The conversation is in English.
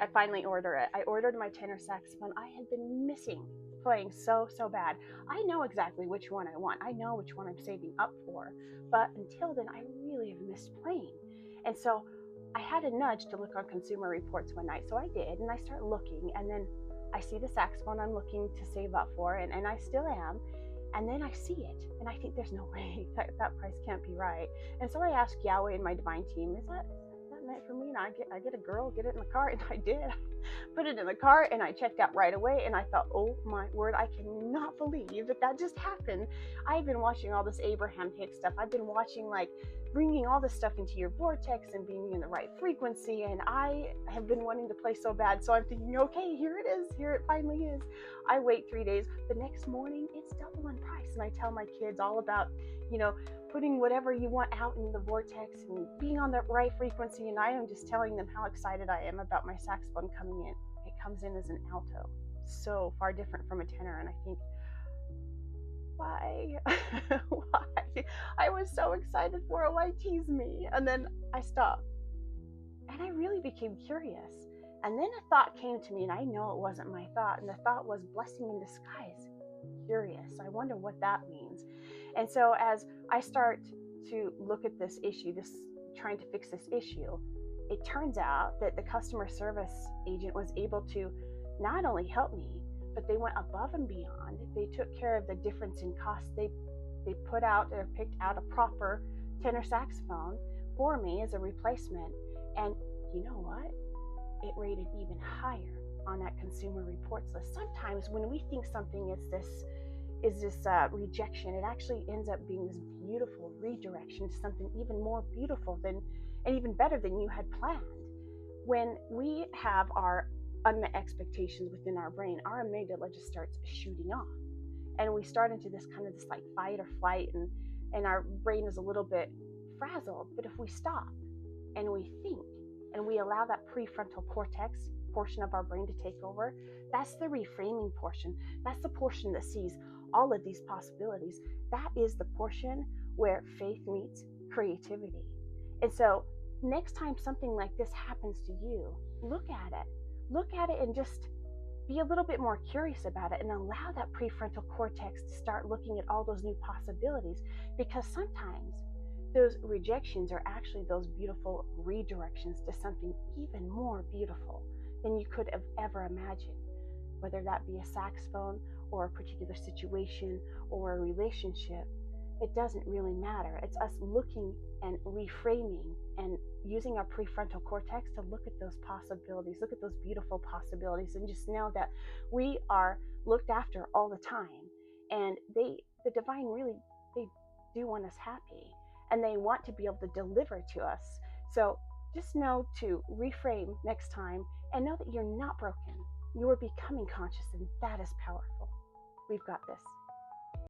I finally order it. I ordered my tenor saxophone. I had been missing playing so bad. I know exactly which one I want. I know which one I'm saving up for. But until then, I really have missed playing. And so I had a nudge to look on Consumer Reports one night. So I did, and I start looking, and then I see the saxophone I'm looking to save up for, and I still am. And then I see it, and I think there's no way that price can't be right. And so I asked Yahweh and my divine team, is that meant for me? And I get a girl, get it in the car, and I did. Put it in the car, and I checked out right away. And I thought, oh my word, I cannot believe that just happened. I've been watching all this Abraham Hicks stuff. I've been watching bringing all this stuff into your vortex and being in the right frequency, and I have been wanting to play so bad. So I'm thinking, okay, here it is, here it finally is. I wait 3 days. The next morning, it's double in price, and I tell my kids all about, putting whatever you want out in the vortex and being on the right frequency. And I am just telling them how excited I am about my saxophone coming in. It comes in as an alto, so far different from a tenor, and I think, why? Why? I was so excited for it. Why tease me? And then I stopped. And I really became curious. And then a thought came to me, and I know it wasn't my thought. And the thought was blessing in disguise. Curious. I wonder what that means. And so as I start to look at this issue, trying to fix this issue, it turns out that the customer service agent was able to not only help me, but they went above and beyond. They took care of the difference in cost. They picked out a proper tenor saxophone for me as a replacement. And you know what? It rated even higher on that Consumer Reports list. Sometimes when we think something is this rejection, it actually ends up being this beautiful redirection to something even more beautiful and even better than you had planned. When we have our unmet expectations within our brain, our amygdala just starts shooting off, and we start into this kind of fight or flight, and our brain is a little bit frazzled. But if we stop and we think and we allow that prefrontal cortex portion of our brain to take over, that's the reframing portion. That's the portion that sees all of these possibilities. That is the portion where faith meets creativity. And so next time something like this happens to you, look at it and just be a little bit more curious about it, and allow that prefrontal cortex to start looking at all those new possibilities, because sometimes those rejections are actually those beautiful redirections to something even more beautiful than you could have ever imagined, whether that be a saxophone or a particular situation or a relationship. It doesn't really matter. It's us looking and reframing and using our prefrontal cortex to look at those possibilities, look at those beautiful possibilities, and just know that we are looked after all the time. And the divine really, they do want us happy, and they want to be able to deliver to us. So just know to reframe next time and know that you're not broken. You are becoming conscious, and that is powerful. We've got this.